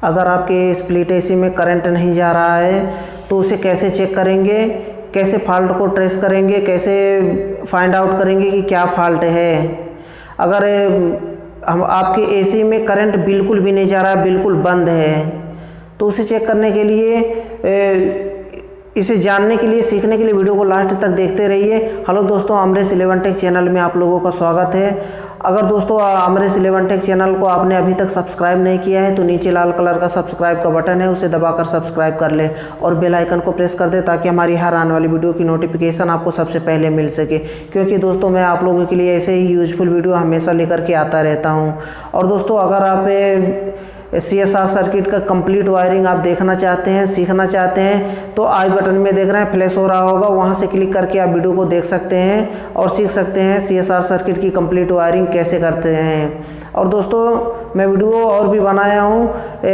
अगर आपके split AC में करंट नहीं जा रहा है तो उसे कैसे चेक करेंगे, कैसे फॉल्ट को ट्रेस करेंगे, कैसे फाइंड आउट करेंगे कि क्या फॉल्ट है। अगर हम आपके एसी में करंट बिल्कुल भी नहीं जा रहा है, बिल्कुल बंद है, तो उसे चेक करने के लिए इसे जानने के लिए, सीखने के लिए वीडियो को लास्ट तक देखते रहिए। हेलो दोस्तों, अमरेश 11 टेक चैनल में आप लोगों का स्वागत है। अगर दोस्तों अमरेश 11 टेक चैनल को आपने अभी तक सब्सक्राइब नहीं किया है तो नीचे लाल कलर का सब्सक्राइब का बटन है, उसे दबाकर सब्सक्राइब कर ले और बेल आइकन को प्रेस कर दे ताकि हमारी हर आने वाली वीडियो की नोटिफिकेशन आपको सबसे पहले मिल सके। क्योंकि दोस्तों मैं आप लोगों के लिए ऐसे ही यूजफुल वीडियो हमेशा लेकर के आता रहता हूँ। और दोस्तों अगर आप CSR सर्किट का कंप्लीट वायरिंग आप देखना चाहते हैं, सीखना चाहते हैं, तो आई बटन में देख रहे हैं फ्लैश हो रहा होगा, वहां से क्लिक करके आप वीडियो को देख सकते हैं और सीख सकते हैं CSR सर्किट की कंप्लीट वायरिंग कैसे करते हैं। और दोस्तों मैं वीडियो और भी बनाया हूँ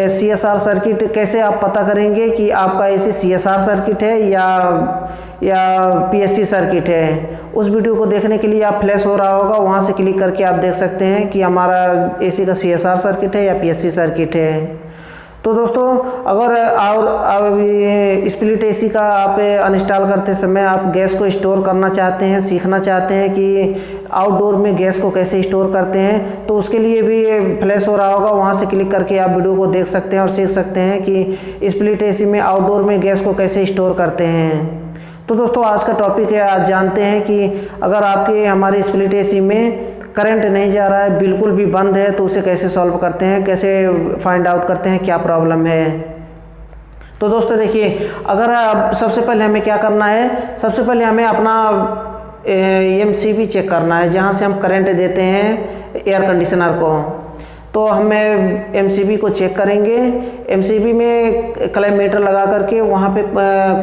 CSR सर्किट कैसे आप पता करेंगे कि आपका एसी CSR सर्किट है या PSC सर्किट है। उस वीडियो को देखने के लिए आप फ्लैश हो रहा होगा, वहाँ से क्लिक करके आप देख सकते हैं कि हमारा एसी का CSR सर्किट है या PSC सर्किट है। तो दोस्तों अगर और स्प्लिट एसी का आप अनइंस्टॉल करते समय आप गैस को स्टोर करना चाहते हैं, सीखना चाहते हैं कि आउटडोर में गैस को कैसे स्टोर करते हैं, तो उसके लिए भी फ्लैश हो रहा होगा, वहां से क्लिक करके आप वीडियो को देख सकते हैं और सीख सकते हैं कि स्प्लिट एसी में आउटडोर में गैस को कैसे स्टोर करते हैं। तो दोस्तों आज का टॉपिक है, आज जानते हैं कि अगर आपके हमारे स्प्लिट एसी में करंट नहीं जा रहा है, बिल्कुल भी बंद है, तो उसे कैसे सॉल्व करते हैं, कैसे फाइंड आउट करते हैं क्या प्रॉब्लम है। तो दोस्तों देखिए, अगर आप सबसे पहले हमें क्या करना है, सबसे पहले हमें अपना MCB चेक करना है जहां से हम करंट देते हैं एयर कंडीशनर को। तो हमें MCB को चेक करेंगे, MCB में क्लैंप मीटर लगा करके वहाँ पे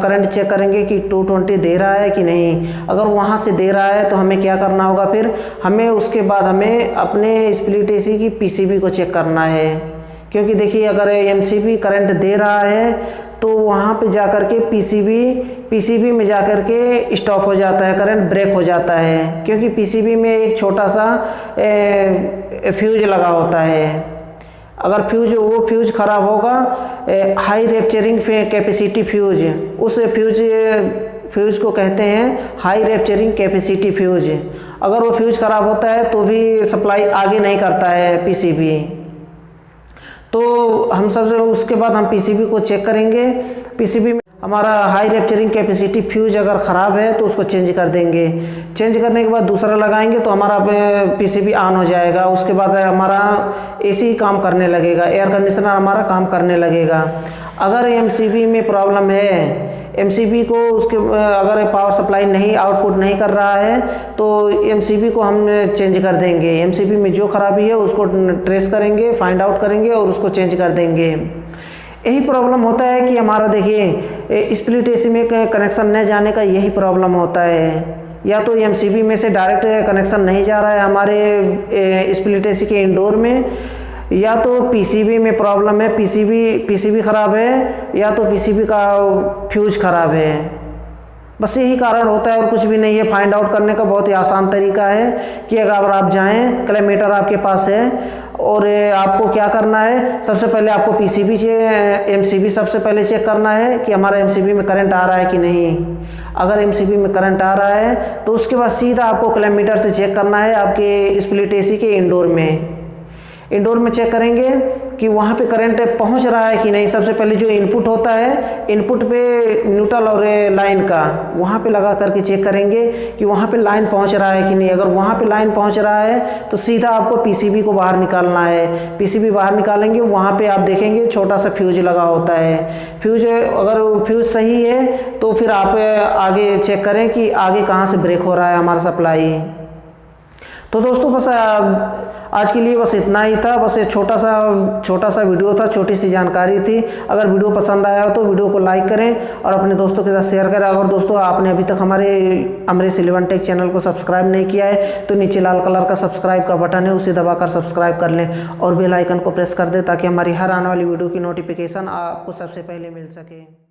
करंट चेक करेंगे कि 220 दे रहा है कि नहीं। अगर वहाँ से दे रहा है तो हमें क्या करना होगा, फिर हमें उसके बाद हमें अपने स्प्लिट एसी की PCB को चेक करना है। क्योंकि देखिए अगर MCB करंट दे रहा है तो वहाँ पे जा कर के PCB में जा कर के स्टॉप हो जाता है, करंट ब्रेक हो जाता है। क्योंकि PCB में एक छोटा सा फ्यूज लगा होता है। अगर वो फ्यूज ख़राब होगा, हाई रैप्चरिंग कैपेसिटी फ्यूज, उस फ्यूज को कहते हैं हाई रैप्चरिंग कैपेसिटी फ्यूज। अगर वो फ्यूज ख़राब होता है तो भी सप्लाई आगे नहीं करता है PCB। तो हम सब उसके बाद हम PCB को चेक करेंगे। PCB में हमारा हाई रैप्चरिंग कैपेसिटी फ्यूज अगर ख़राब है तो उसको चेंज कर देंगे। चेंज करने के बाद दूसरा लगाएंगे तो हमारा PCB ऑन हो जाएगा। उसके बाद हमारा AC काम करने लगेगा, एयर कंडीशनर हमारा काम करने लगेगा। अगर MCB में प्रॉब्लम है, MCB को उसके अगर पावर सप्लाई नहीं आउटपुट नहीं कर रहा है तो MCB को हम चेंज कर देंगे। MCB में जो खराबी है उसको ट्रेस करेंगे, फाइंड आउट करेंगे और उसको चेंज कर देंगे। यही प्रॉब्लम होता है कि हमारा देखिए स्प्लिट एसी में कनेक्शन न जाने का यही प्रॉब्लम होता है। या तो MCB में से डायरेक्ट कनेक्शन नहीं जा रहा है हमारे स्प्लिट एसी के इंडोर में, या तो PCB में प्रॉब्लम है, PCB ख़राब है, या तो PCB का फ्यूज ख़राब है। बस यही कारण होता है और कुछ भी नहीं है। फाइंड आउट करने का बहुत ही आसान तरीका है कि अगर आप जाएं, क्लैंप मीटर आपके पास है और आपको क्या करना है, सबसे पहले आपको MCB सबसे पहले चेक करना है कि हमारा MCB में करंट आ रहा है कि नहीं। अगर MCB में करंट आ रहा है तो उसके बाद सीधा आपको क्लैंप मीटर से चेक करना है आपके स्प्लिट एसी के इंडोर में चेक करेंगे कि वहाँ पे करंट पहुँच रहा है कि नहीं। सबसे पहले जो इनपुट होता है, इनपुट पे न्यूट्रल और लाइन का वहाँ पे लगा करके चेक करेंगे कि वहाँ पे लाइन पहुँच रहा है कि नहीं। अगर वहाँ पे लाइन पहुँच रहा है तो सीधा आपको PCB को बाहर निकालना है। PCB बाहर निकालेंगे, वहाँ पे आप देखेंगे छोटा सा फ्यूज लगा होता है। फ्यूज अगर फ्यूज सही है तो फिर आप आगे चेक करें कि आगे कहाँ से ब्रेक हो रहा है हमारा सप्लाई। तो दोस्तों बस आज के लिए बस इतना ही था। बस ये छोटा सा वीडियो था, छोटी सी जानकारी थी। अगर वीडियो पसंद आया हो तो वीडियो को लाइक करें और अपने दोस्तों के साथ शेयर करें। अगर दोस्तों आपने अभी तक हमारे अमरेश 11 टेक चैनल को सब्सक्राइब नहीं किया है तो नीचे लाल कलर का सब्सक्राइब का बटन है, उसे दबाकर सब्सक्राइब कर लें और बेल आइकन को प्रेस कर दें ताकि हमारी हर आने वाली वीडियो की नोटिफिकेशन आपको सबसे पहले मिल सके।